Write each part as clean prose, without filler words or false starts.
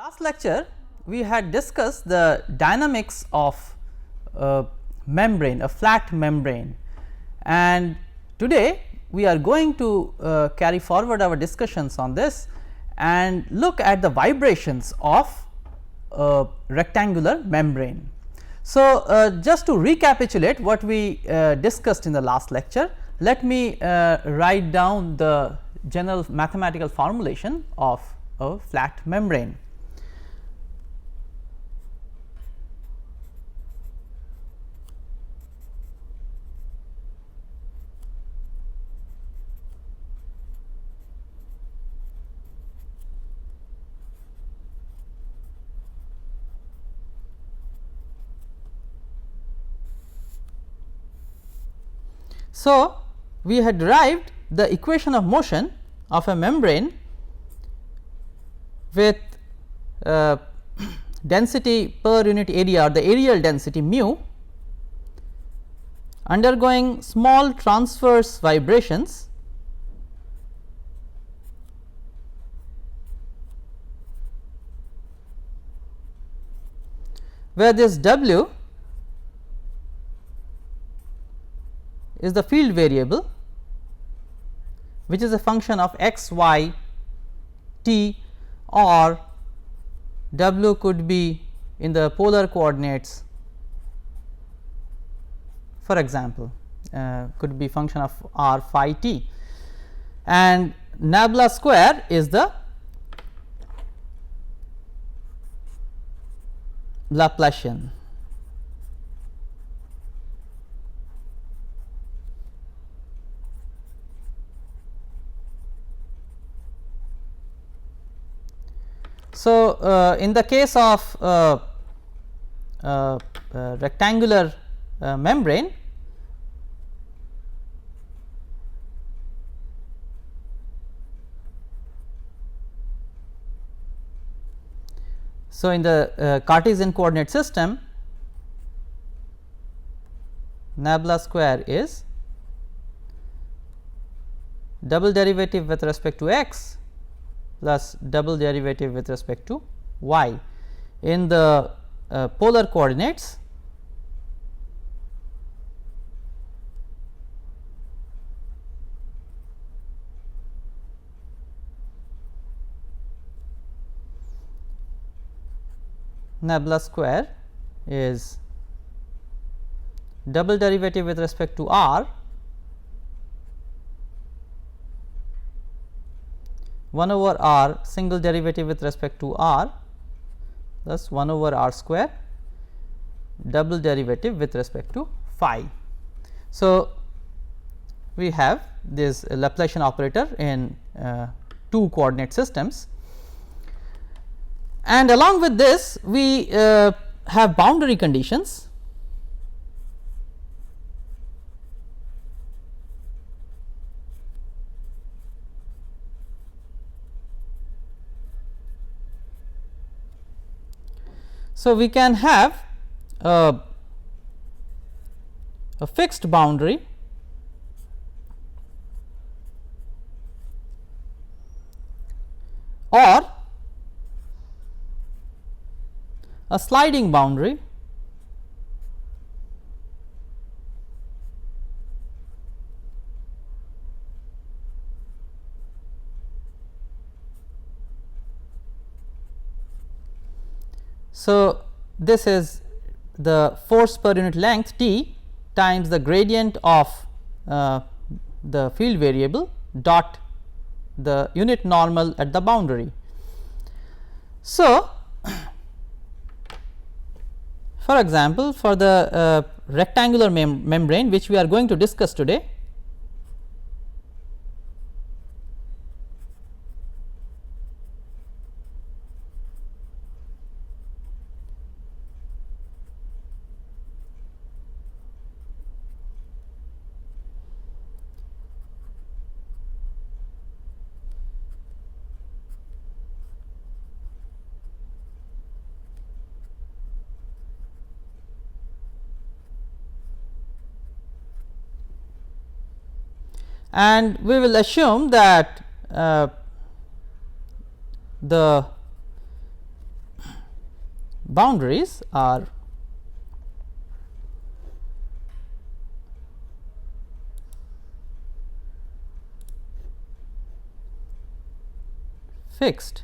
last lecture we had discussed the dynamics of membrane, a flat membrane, and today we are going to carry forward our discussions on this and look at the vibrations of a rectangular membrane. So, just to recapitulate what we discussed in the last lecture, let me write down the general mathematical formulation of a flat membrane. So, we had derived the equation of motion of a membrane with density per unit area or the areal density mu undergoing small transverse vibrations where this W is the field variable which is a function of x, y, t, or W could be in the polar coordinates, for example, could be function of r phi t, and nabla square is the Laplacian. So, in the case of rectangular membrane, so in the Cartesian coordinate system, nabla square is double derivative with respect to x plus double derivative with respect to y. In the polar coordinates, nabla square is double derivative with respect to r 1 over r single derivative with respect to r plus 1 over r square double derivative with respect to phi. So, we have this Laplacian operator in two coordinate systems, and along with this we have boundary conditions. So, we can have a fixed boundary or a sliding boundary So, this is the force per unit length T times the gradient of the field variable dot the unit normal at the boundary. So, for example, for the rectangular membrane which we are going to discuss today, and we will assume that the boundaries are fixed.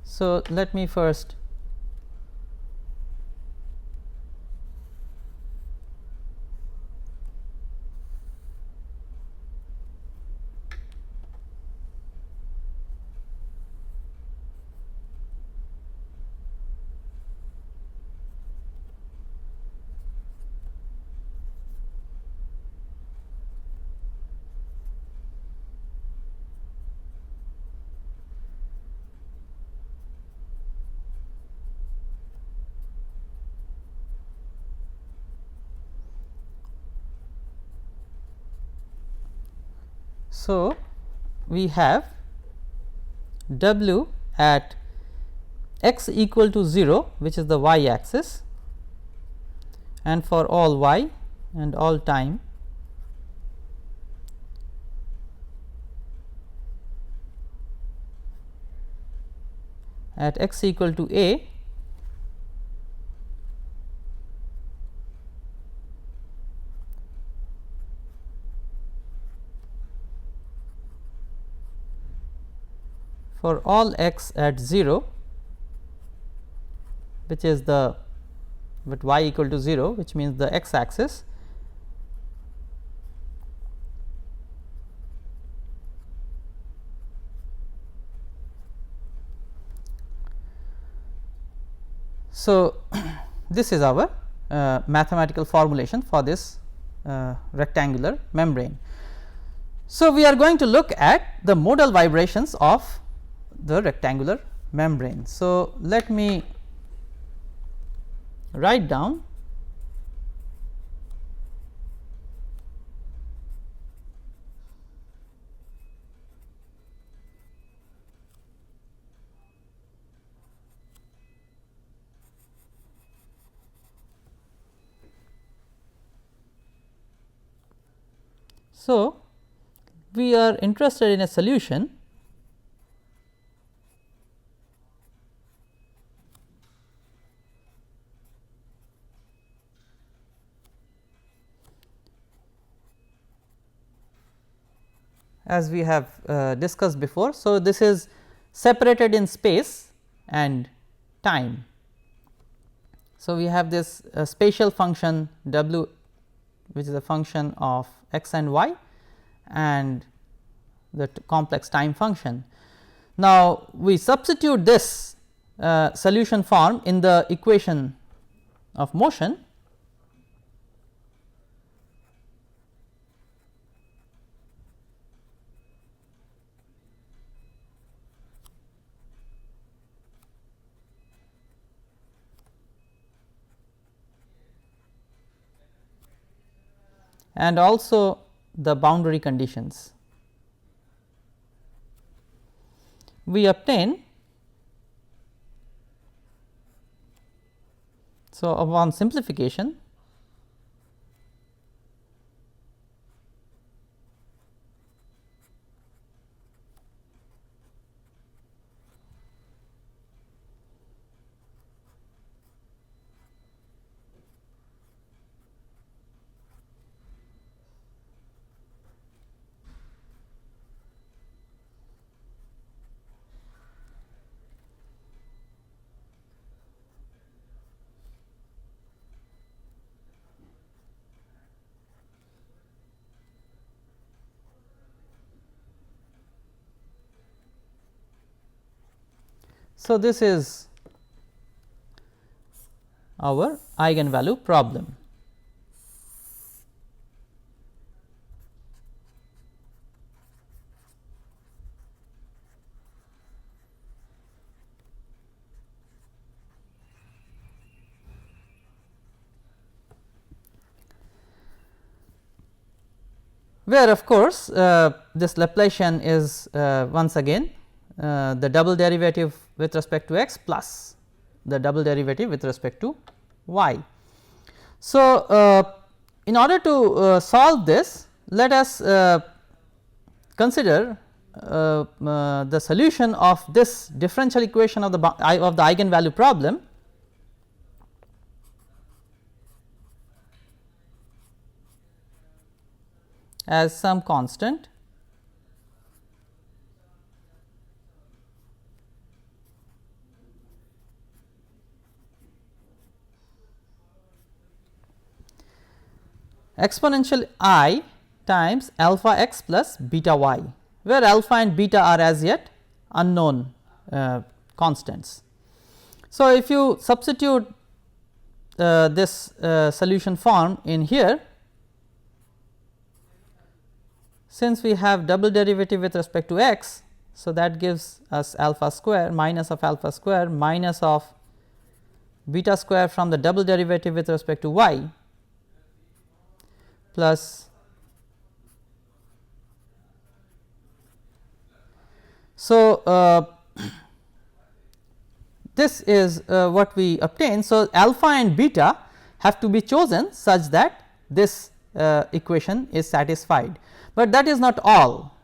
So, let me first so we have W at x equal to 0, which is the y axis, and for all y and all time at x equal to a, for all x at 0, which is the with y equal to 0, which means the x axis, so this is our mathematical formulation for this rectangular membrane. So, we are going to look at the modal vibrations of the rectangular membrane. So, let me write down so we are interested in a solution as we have discussed before. So, this is separated in space and time. So, we have this spatial function W, which is a function of x and y, and the complex time function. Now, we substitute this solution form in the equation of motion, and also the boundary conditions. We obtain, so upon simplification, so this is our eigenvalue problem. Where of course, this Laplacian is once again the double derivative with respect to x plus the double derivative with respect to y. So, in order to solve this, let us consider the solution of this differential equation of the eigenvalue problem as some constant exponential I times alpha x plus beta y, where alpha and beta are as yet unknown constants. So, if you substitute this solution form in here, since we have double derivative with respect to x, so that gives us alpha square minus of alpha square minus of beta square from the double derivative with respect to y plus so this is what we obtain. So, alpha and beta have to be chosen such that this equation is satisfied, but that is not all.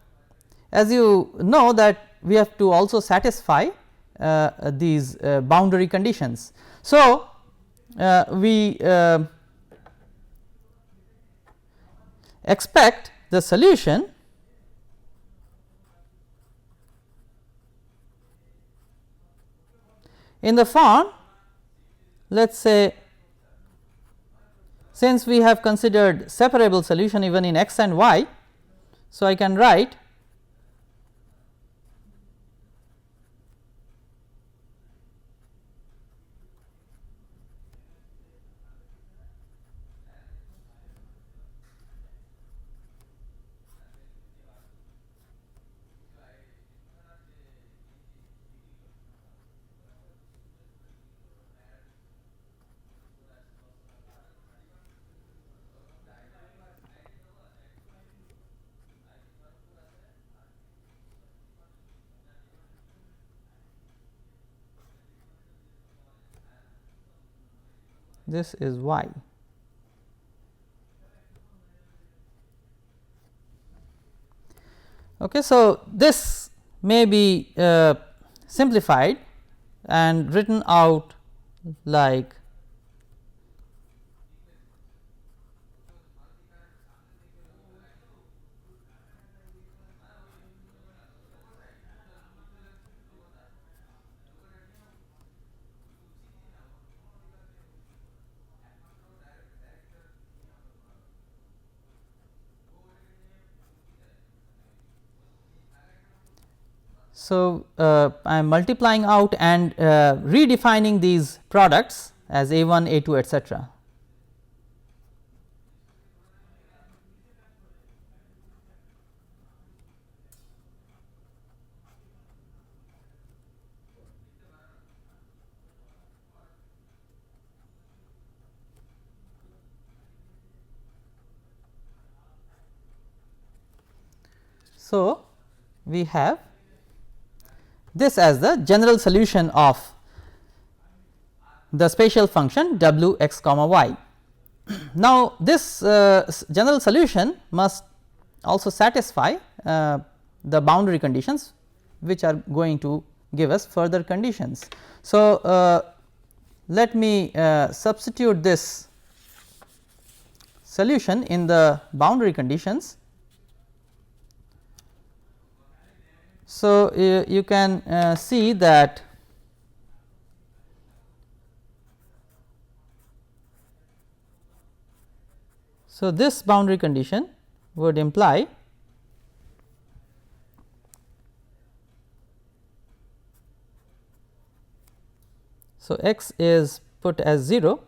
As you know that we have to also satisfy these boundary conditions. So, we expect the solution in the form, let us say, since we have considered separable solution even in x and y. So, I can write this is y. Okay, so, this may be simplified and written out like so, I am multiplying out and redefining these products as A1, A2, etc. So, we have this as the general solution of the spatial function w x comma y. Now, this general solution must also satisfy the boundary conditions, which are going to give us further conditions. So, let me substitute this solution in the boundary conditions. So, you can see that so this boundary condition would imply so x is put as 0 .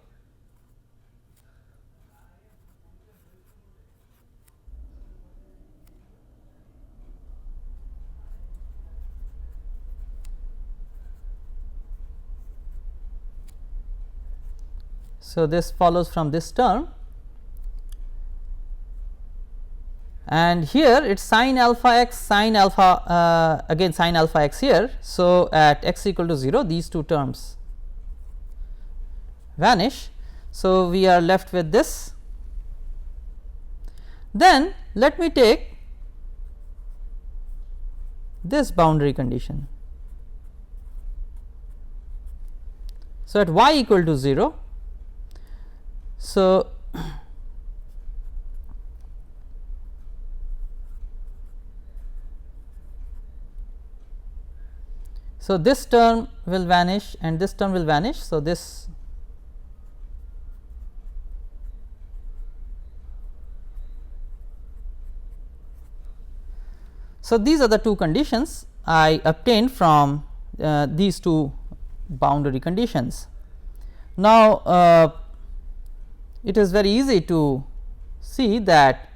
So, this follows from this term, and here it is sin alpha x, sin alpha again sin alpha x here. So, at x equal to 0 these two terms vanish. So, we are left with this. Then let me take this boundary condition. So, at y equal to 0, so this term will vanish and this term will vanish. So, this these are the two conditions I obtained from these two boundary conditions. Now, it is very easy to see that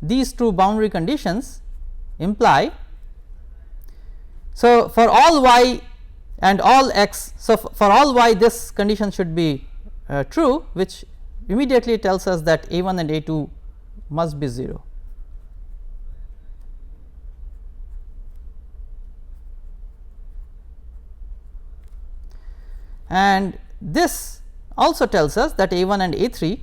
these two boundary conditions imply. So, for all y and all x, so for all y this condition should be true, which immediately tells us that a 1 and a 2 must be 0. And this also tells us that a 1 and a 3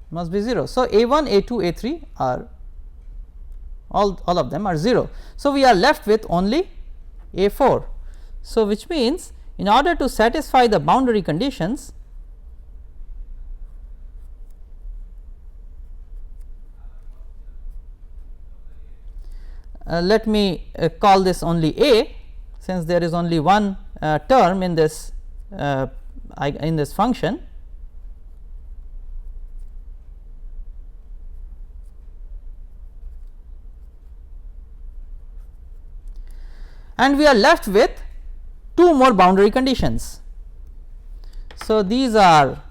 must be 0. So, a 1, a 2, a 3 are all of them are 0. So, we are left with only a 4. So, which means in order to satisfy the boundary conditions, let me call this only a, since there is only one term in this function. And we are left with two more boundary conditions. So, these are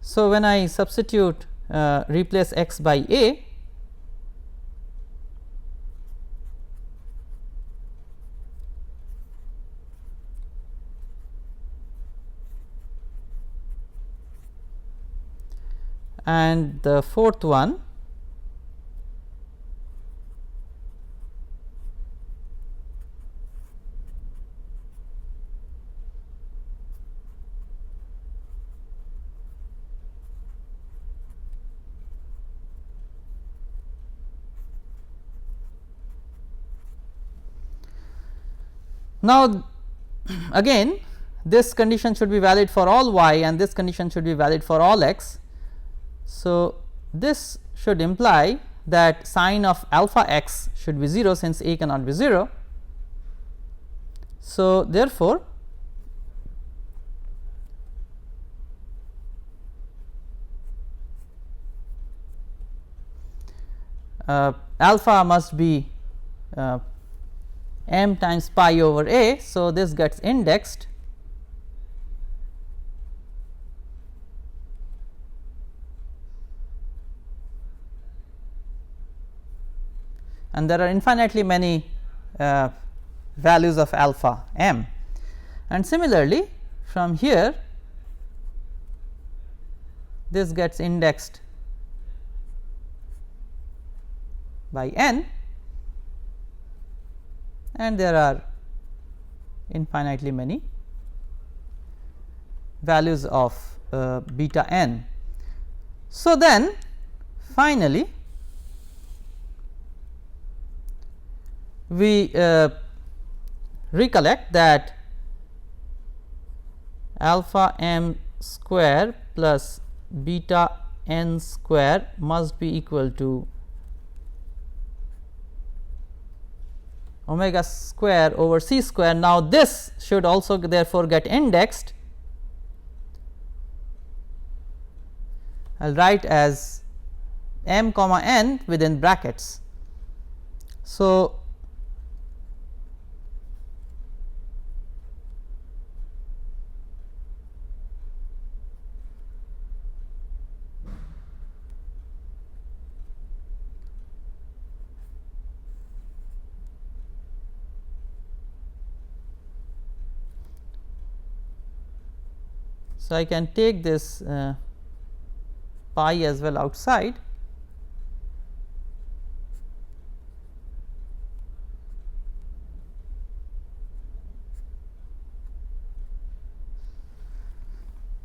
so when I substitute replace x by a, and the fourth one now again this condition should be valid for all y and this condition should be valid for all x. So, this should imply that sin of alpha x should be 0, since a cannot be 0. So, therefore, alpha must be m times pi over a. So, this gets indexed and there are infinitely many values of alpha m, and similarly from here this gets indexed by n, and there are infinitely many values of beta n. So, then finally, we recollect that alpha m square plus beta n square must be equal to omega square over c square. Now, this should also therefore get indexed. I will write as m comma n within brackets. So, I can take this pi as well outside,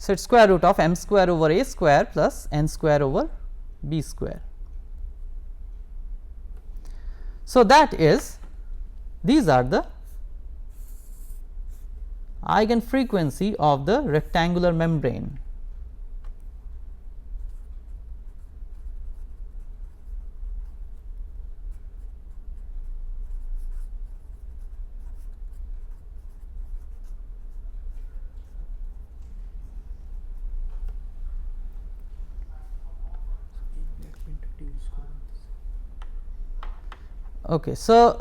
So, it is square root of m square over a square plus n square over b square. So, that is, these are the eigenfrequency of the rectangular membrane. Okay. So,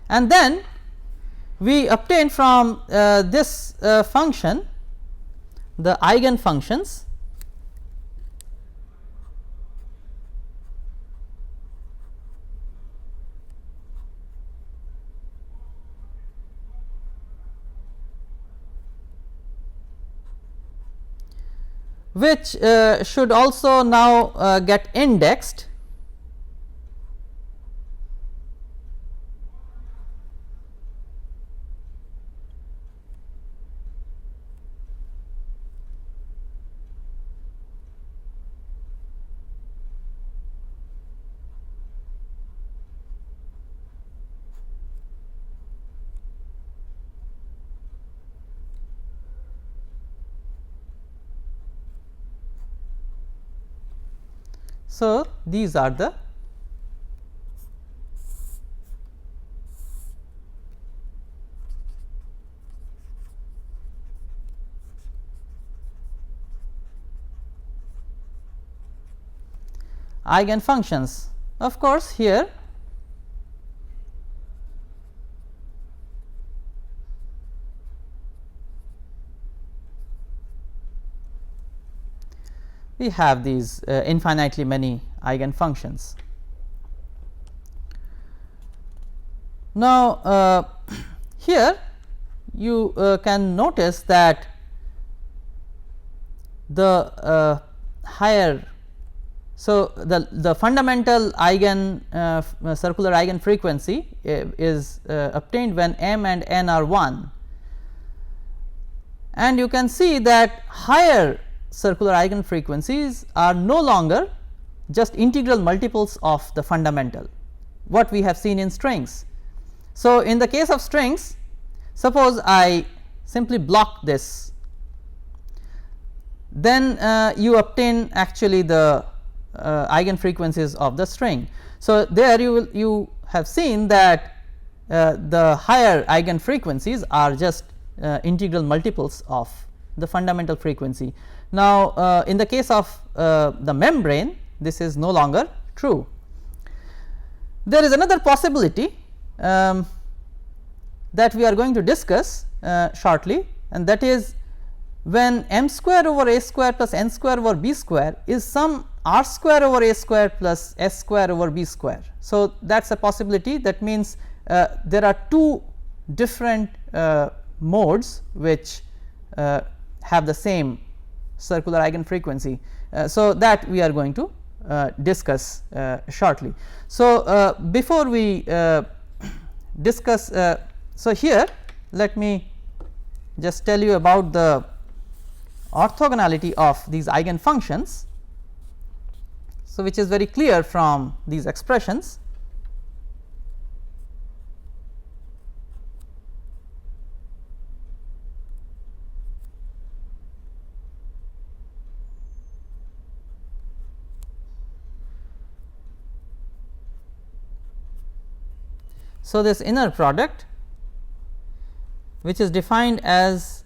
and then we obtain from this function the eigen functions which should also now get indexed . So, these are the eigen functions. Of course, here we have these infinitely many eigen functions. Now, here you can notice that the higher, so the fundamental eigen circular eigen frequency is obtained when m and n are 1, and you can see that higher circular eigen frequencies are no longer just integral multiples of the fundamental, what we have seen in strings. So, in the case of strings, suppose I simply block this, then you obtain actually the eigen frequencies of the string. So, there you have seen that the higher eigen frequencies are just integral multiples of the fundamental frequency. Now, in the case of the membrane, this is no longer true. There is another possibility that we are going to discuss shortly, and that is when m square over a square plus n square over b square is some r square over a square plus s square over b square. So, that is a possibility. That means there are two different modes which have the same circular eigen frequency. So, that we are going to discuss shortly. So, before we discuss, so here let me just tell you about the orthogonality of these eigen functions. So, which is very clear from these expressions. So, this inner product, which is defined as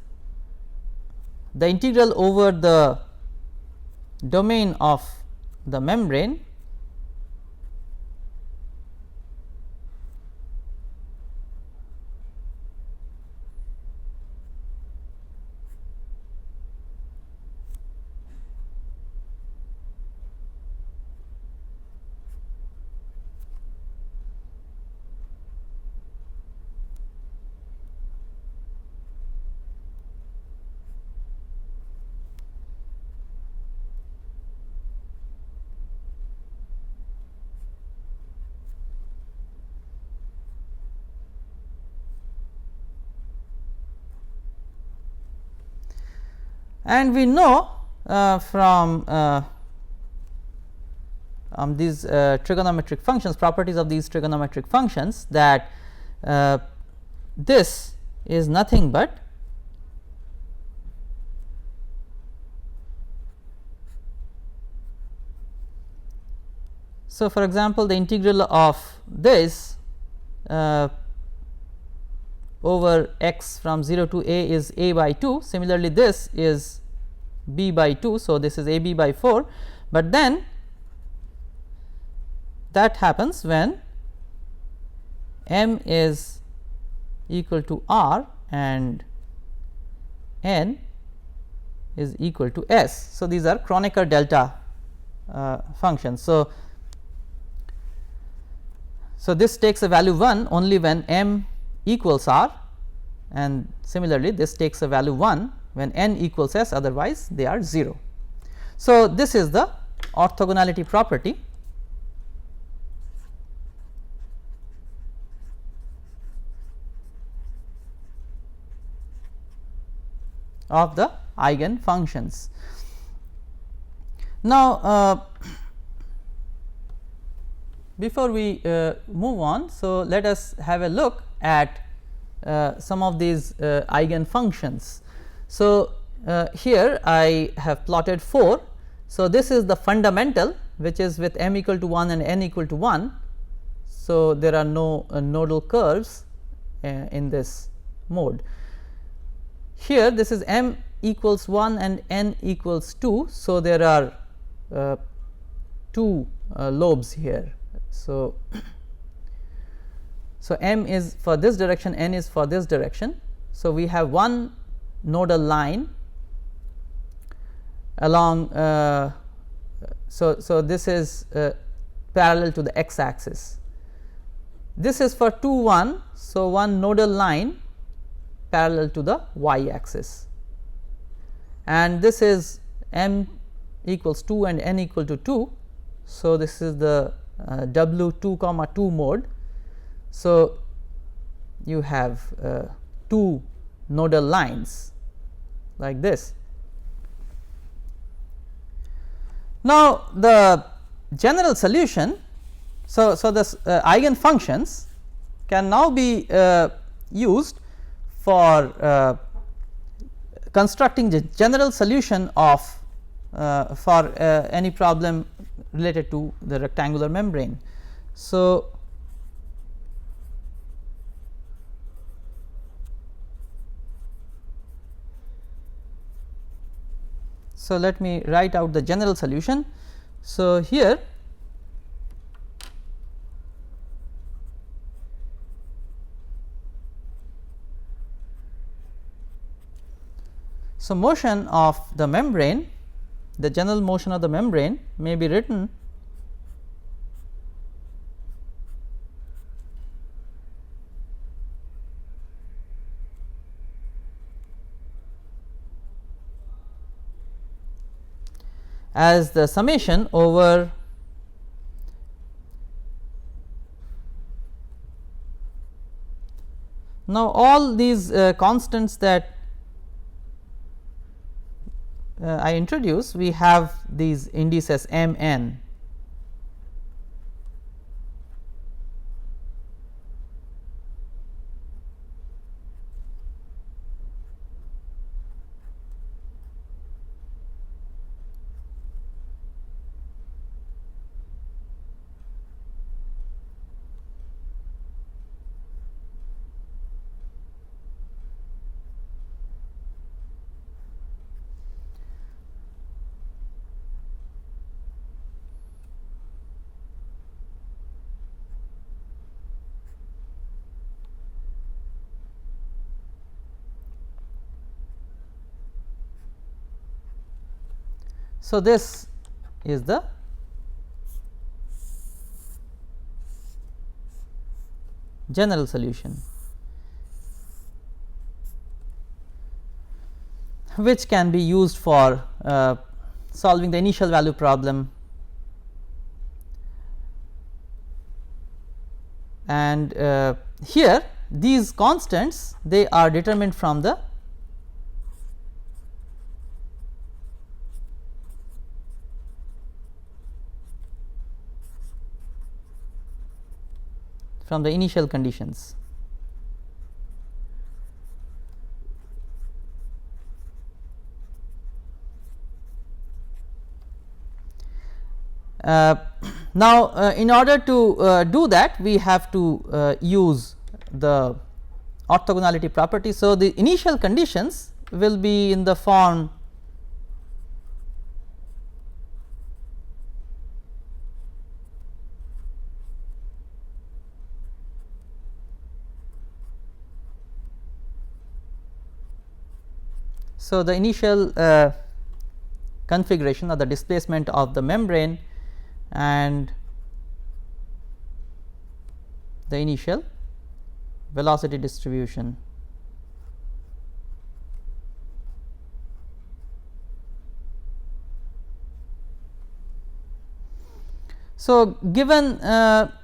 the integral over the domain of the membrane And we know from these trigonometric functions, properties of these trigonometric functions, that this is nothing but so for example, the integral of this over x from 0 to a is a by 2. Similarly, this is b by 2. So, this is a b by 4, but then that happens when m is equal to r and n is equal to s. So, these are Kronecker delta functions. So, this takes a value 1 only when m equals r, and similarly this takes a value 1 when n equals s, otherwise they are 0. So, this is the orthogonality property of the eigen functions. Now, before we move on, so let us have a look at some of these eigen functions. So, here I have plotted 4. So, this is the fundamental, which is with m equal to 1 and n equal to 1. So, there are no nodal curves in this mode. Here this is m equals 1 and n equals 2. So, there are 2 lobes here. So, m is for this direction, n is for this direction. So, we have one nodal line along so this is parallel to the x axis. This is for 2 1. So, one nodal line parallel to the y axis, and this is m equals 2 and n equal to 2. So, this is the w 2 comma 2 mode. So, you have 2 nodal lines like this. Now, the general solution, so this eigen functions can now be used for constructing the general solution of for any problem related to the rectangular membrane. So, let me write out the general solution. So, here motion of the membrane, the general motion of the membrane may be written as the summation over now all these constants that I introduce, we have these indices m n. So, this is the general solution, which can be used for solving the initial value problem, and here these constants, they are determined from the from the initial conditions. Now, in order to do that, we have to use the orthogonality property. So, the initial conditions will be in the form so the initial configuration or the displacement of the membrane and the initial velocity distribution. So, given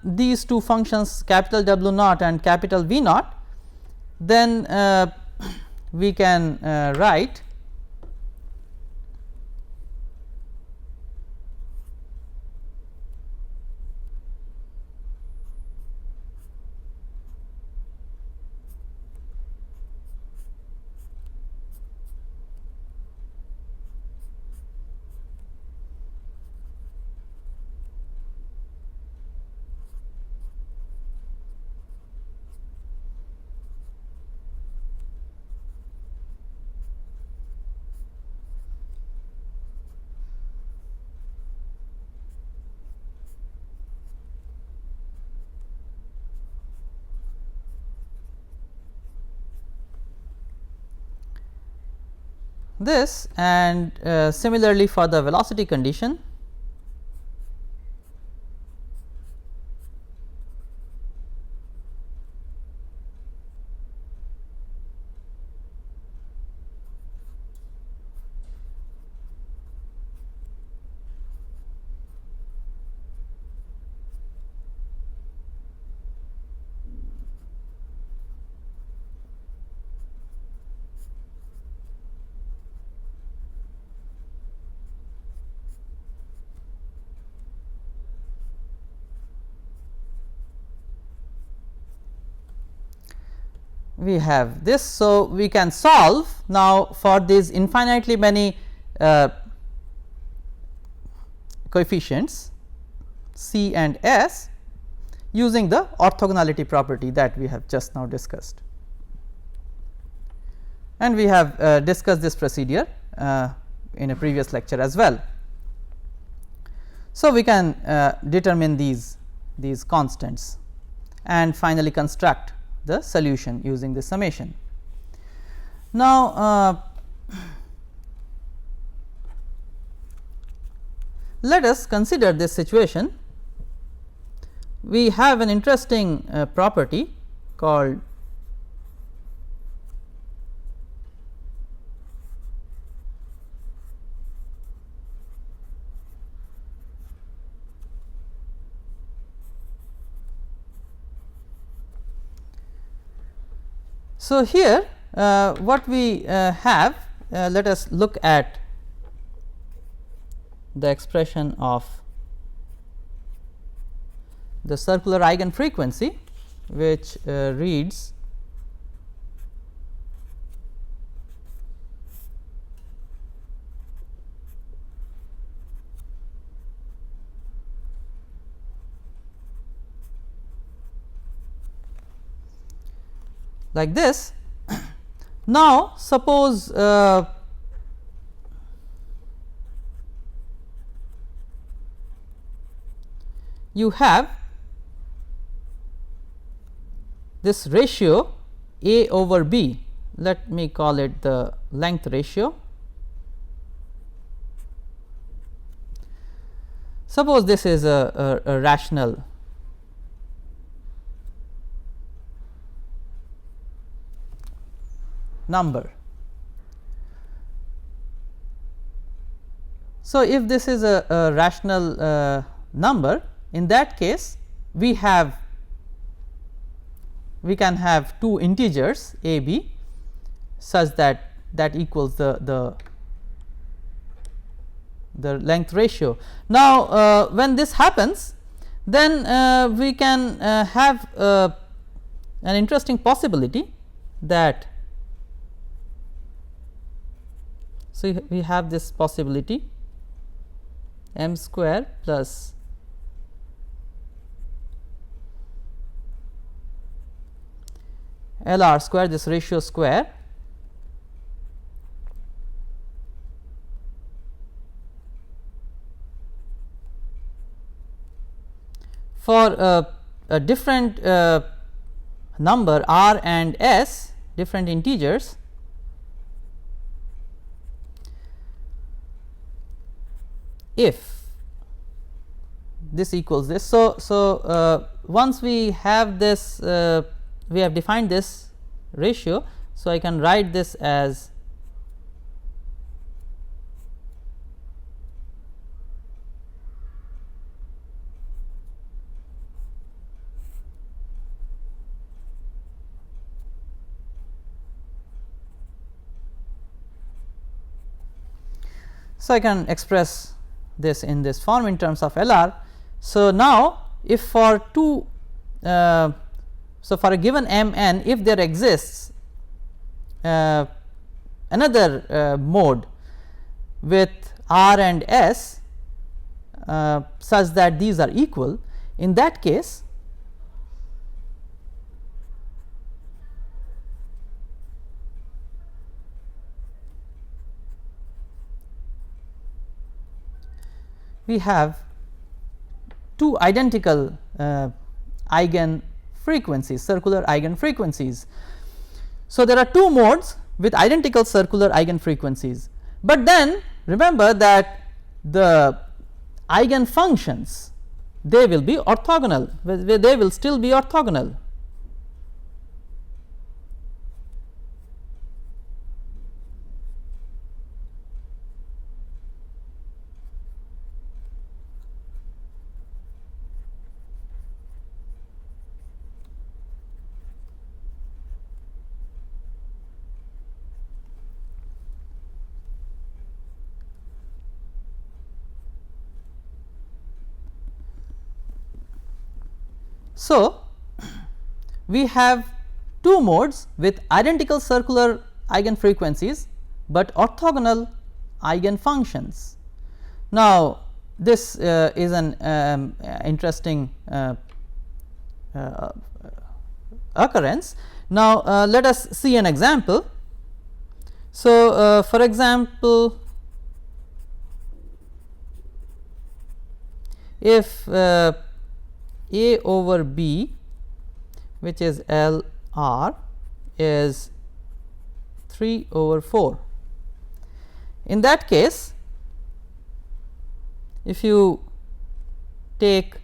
these two functions capital W naught and capital V naught, then we can write this, and similarly for the velocity condition. We have this. So, we can solve now for these infinitely many coefficients C and S using the orthogonality property that we have just now discussed, and we have discussed this procedure in a previous lecture as well. So, we can determine these constants and finally construct the solution using the summation. Now, let us consider this situation. We have an interesting property called so here what we have, let us look at the expression of the circular eigenfrequency, which reads like this. Now, suppose you have this ratio A over B, let me call it the length ratio. Suppose this is a rational number. So, if this is a rational number, in that case we can have two integers a b such that equals the length ratio. Now, when this happens, then we can have an interesting possibility that, so we have this possibility m square plus L r square, this ratio square, for a different number r and s, different integers, if this equals this. So, once we have this, we have defined this ratio. So, I can write this as so I can express this in this form in terms of L r. So, now if for two so for a given m n, if there exists another mode with r and s such that these are equal, in that case we have two identical eigen frequencies, circular eigen frequencies. So, there are two modes with identical circular eigen frequencies, but then remember that the eigen functions, they will be orthogonal, they will still be orthogonal. So, we have two modes with identical circular eigen frequencies, but orthogonal eigen functions. Now, this is an interesting occurrence. Now, let us see an example. So, for example, if a over b, which is L r, is 3 over 4. In that case, if you take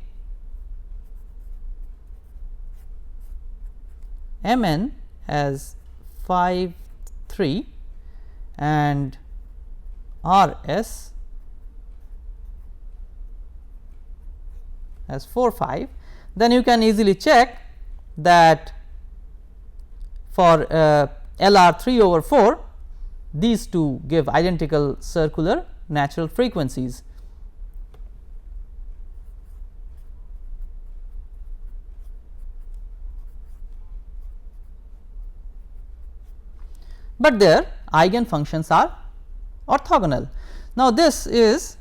m n as 5 3 and r s as 4 5, then you can easily check that for L r 3 over 4, these two give identical circular natural frequencies. But their eigen functions are orthogonal. Now, this is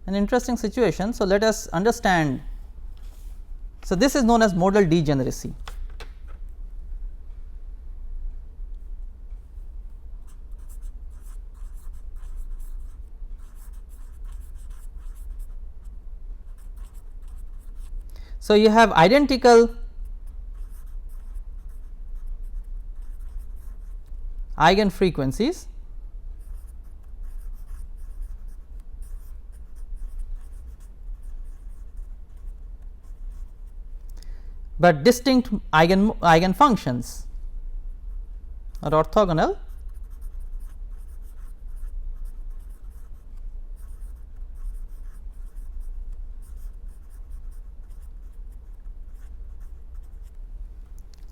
an interesting situation. So, let us understand. So, this is known as modal degeneracy. So, you have identical eigen frequencies, but distinct eigen functions are orthogonal.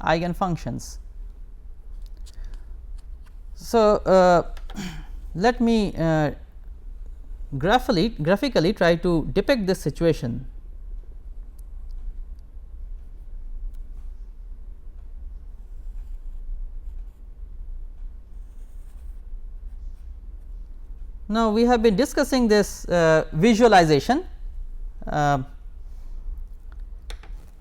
Eigen functions. So, let me graphically try to depict this situation. Now, we have been discussing this visualization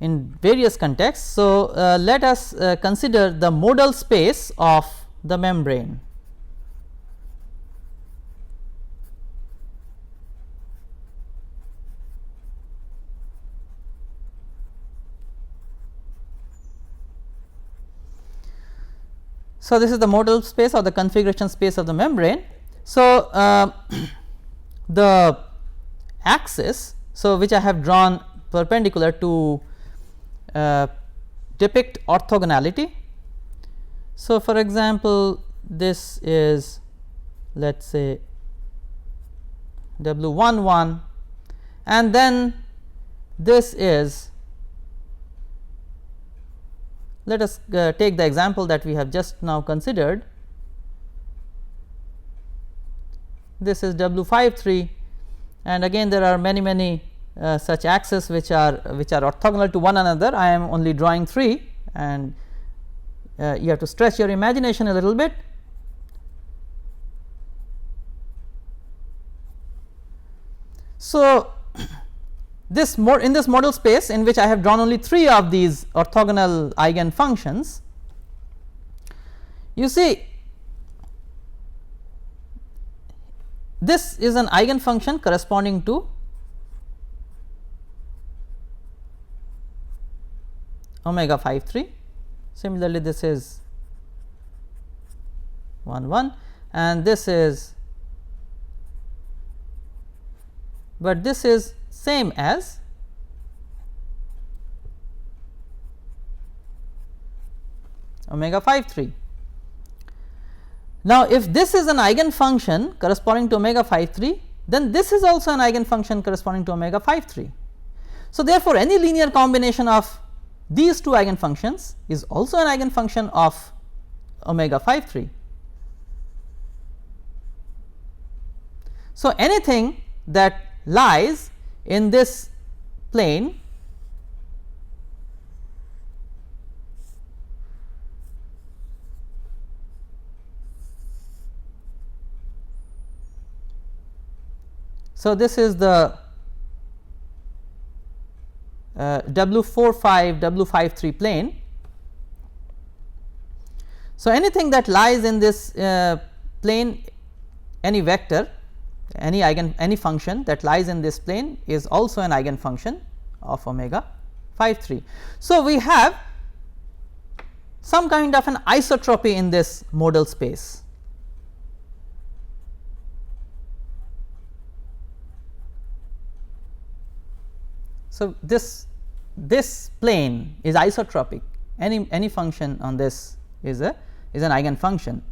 in various contexts. So, let us consider the modal space of the membrane. So, this is the modal space or the configuration space of the membrane. So, the axis, so which I have drawn perpendicular to depict orthogonality. So, for example, this is let us say W 1 1 and then this is, let us take the example that we have just now considered. This is W 5 3 and again there are many such axes which are orthogonal to one another. I am only drawing 3 and you have to stretch your imagination a little bit. So, in this modal space in which I have drawn only 3 of these orthogonal eigen functions, you see this is an eigen function corresponding to omega 5 3. Similarly, this is 1 1 and this is, but this is same as omega 5 3. Now, if this is an eigen function corresponding to omega 5 3, then this is also an eigen function corresponding to omega 5 3. So, therefore, any linear combination of these two eigen functions is also an eigen function of omega 5 3. So, anything that lies in this plane so this is the W 4 5 W 5 3 plane. So, anything that lies in this plane, any vector, any function that lies in this plane is also an eigen function of omega 5 3. So, we have some kind of an isotropy in this modal space. So, this plane is isotropic, any function on this is an eigen function.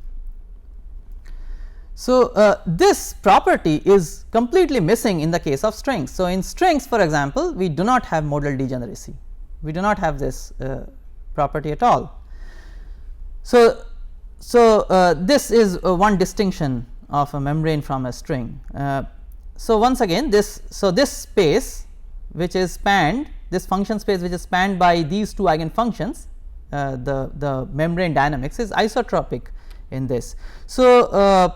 So, this property is completely missing in the case of strings. So, in strings, for example, we do not have modal degeneracy, we do not have this property at all. So, this is one distinction of a membrane from a string. So, once again this space which is spanned, this function space which is spanned by these two eigen functions, the membrane dynamics is isotropic in this. So,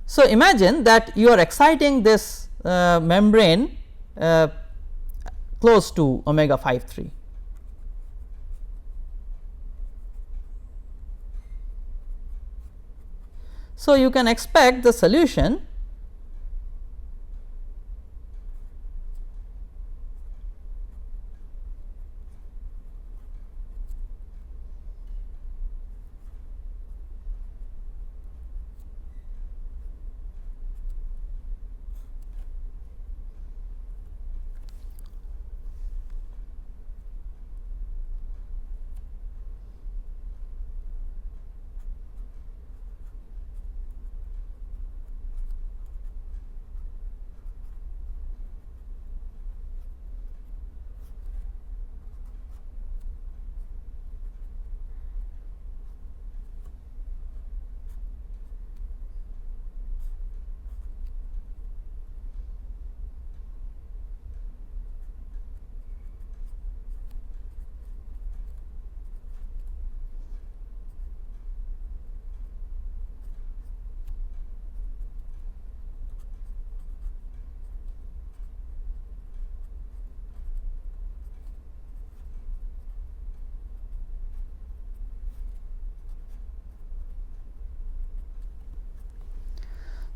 so imagine that you are exciting this membrane close to omega 5 3. So, you can expect the solution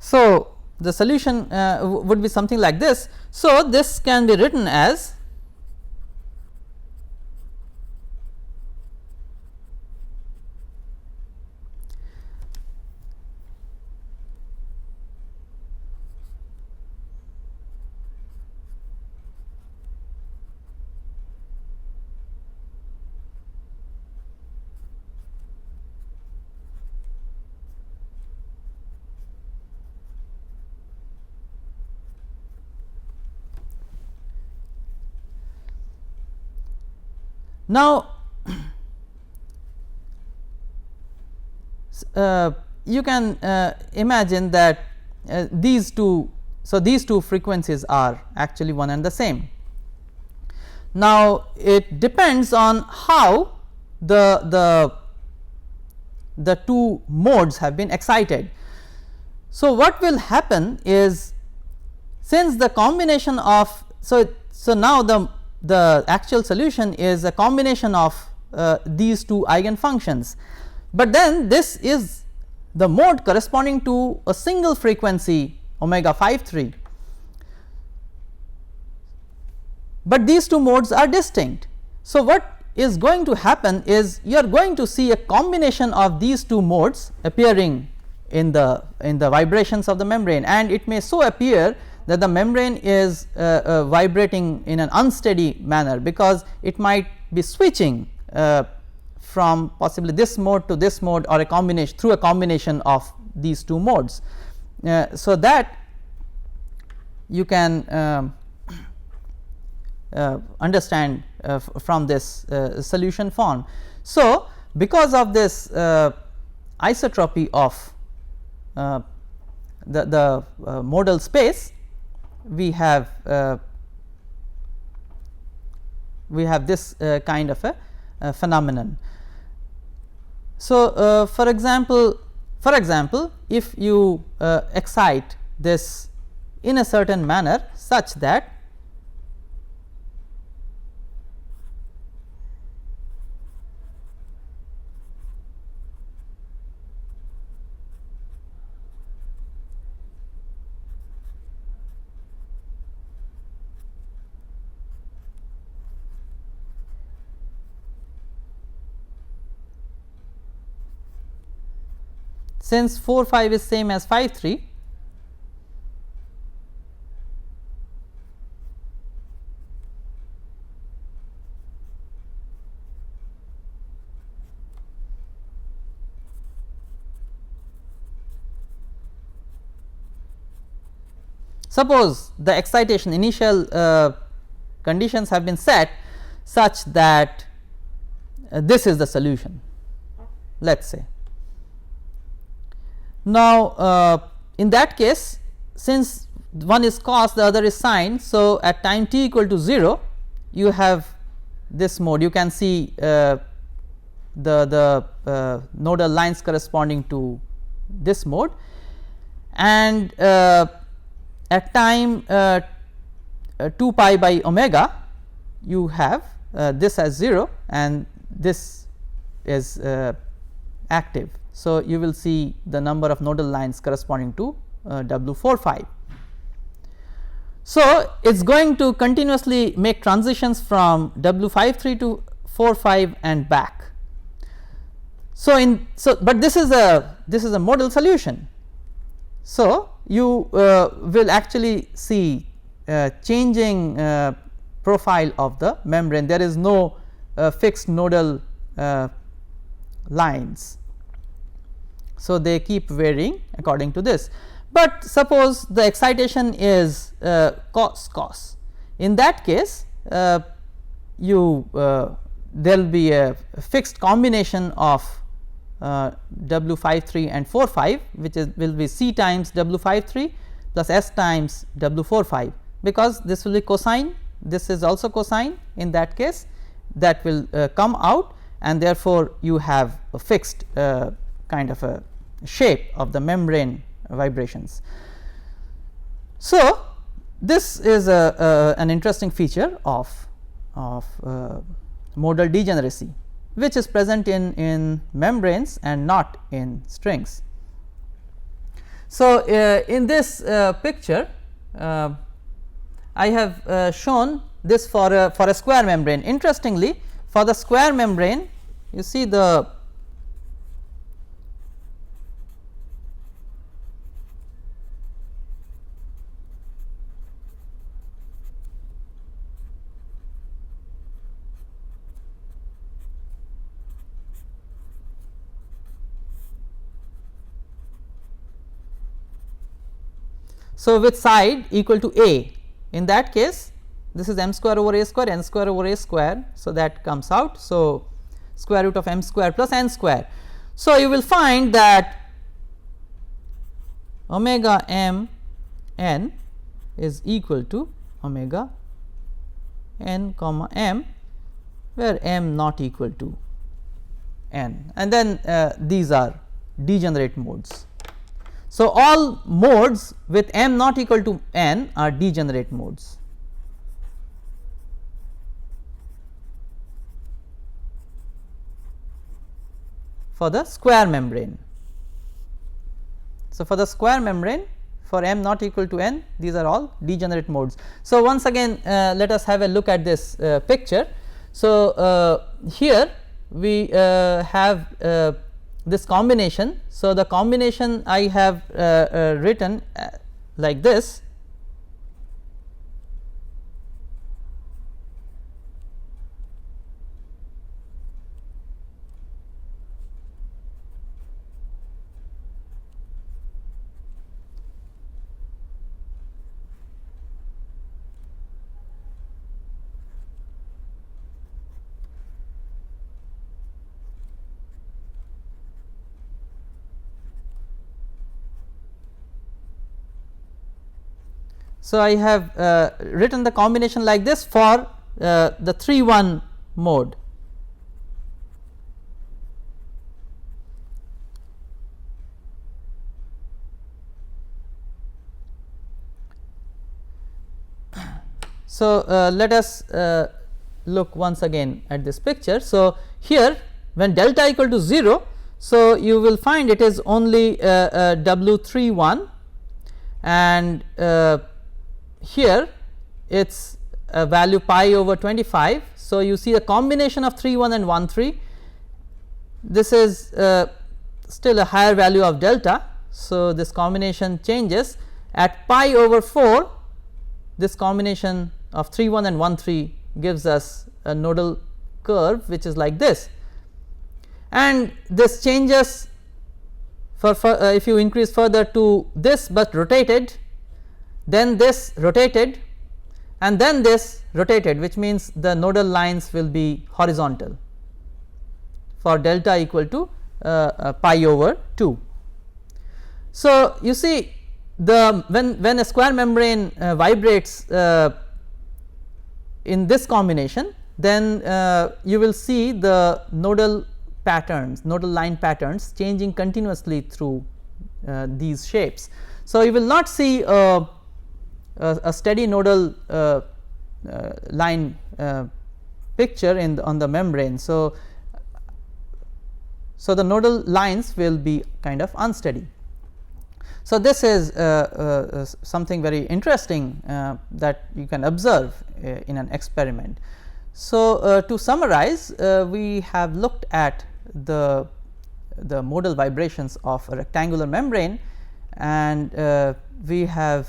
So, the solution would be something like this. So, this can be written as now. You can imagine that these two, so these two frequencies are actually one and the same. Now, it depends on how the two modes have been excited. So, what will happen is, since the combination of, so now the actual solution is a combination of these two eigenfunctions, but then this is the mode corresponding to a single frequency omega 5 3, but these two modes are distinct. So, what is going to happen is, you are going to see a combination of these two modes appearing in the vibrations of the membrane, and it may so appear that the membrane is vibrating in an unsteady manner, because it might be switching from possibly this mode to this mode, or a combination through a combination of these two modes. So, that you can understand from this solution form. So, because of this isotropy of the modal space, we have this kind of a phenomenon. So, for example, if you excite this in a certain manner such that since 4 5 is same as 5 3, suppose the excitation initial conditions have been set such that this is the solution, let us say. Now, in that case, since one is cos, the other is sine, so at time t equal to 0, you have this mode. You can see the nodal lines corresponding to this mode, and at time 2 pi by omega, you have this as 0 and this is active. So, you will see the number of nodal lines corresponding to W 4 5. So, it is going to continuously make transitions from W 5 3 to 4 5 and back. So, but this is a modal solution. So, you will actually see changing profile of the membrane. There is no fixed nodal lines. So, they keep varying according to this, but suppose the excitation is cos. In that case, there will be a fixed combination of W 5 3 and 4 5, which will be C times W 5 3 plus S times W 4 5, because this will be cosine, this is also cosine. In that case, that will come out, and therefore, you have a fixed kind of a shape of the membrane vibrations. So, this is an interesting feature of modal degeneracy, which is present in membranes and not in strings. So, in this picture I have shown this for a square membrane. Interestingly, for the square membrane, you see the so with side equal to a, in that case this is m square over a square, n square over a square. So, that comes out. So, square root of m square plus n square. So, you will find that omega m n is equal to omega n comma m, where m not equal to n, and then these are degenerate modes. So, all modes with m not equal to n are degenerate modes. For the square membrane. So, for the square membrane, for m not equal to n, these are all degenerate modes. So, once again let us have a look at this picture. So, here we have this combination. So, the combination I have written like this. So, I have written the combination like this for the 3-1 mode. So, let us look once again at this picture. So, here when delta equal to 0, so you will find it is only W31, and here it is a value pi over 25. So, you see a combination of 3 1 and 1 3, this is still a higher value of delta. So, this combination changes at pi over 4, this combination of 3 1 and 1 3 gives us a nodal curve which is like this, and this changes for if you increase further to this, but rotated, then this rotated, and then this rotated, which means the nodal lines will be horizontal for delta equal to pi over 2. So, you see the when a square membrane vibrates in this combination, then you will see the nodal patterns, nodal line patterns changing continuously through these shapes. So, you will not see a steady nodal line picture on the membrane. So, the nodal lines will be kind of unsteady. So, this is something very interesting that you can observe in an experiment. So, to summarize, we have looked at the modal vibrations of a rectangular membrane, and we have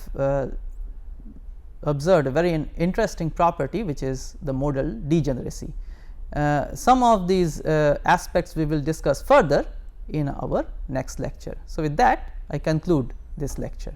observed a very interesting property, which is the modal degeneracy. Some of these aspects we will discuss further in our next lecture. So, with that I conclude this lecture.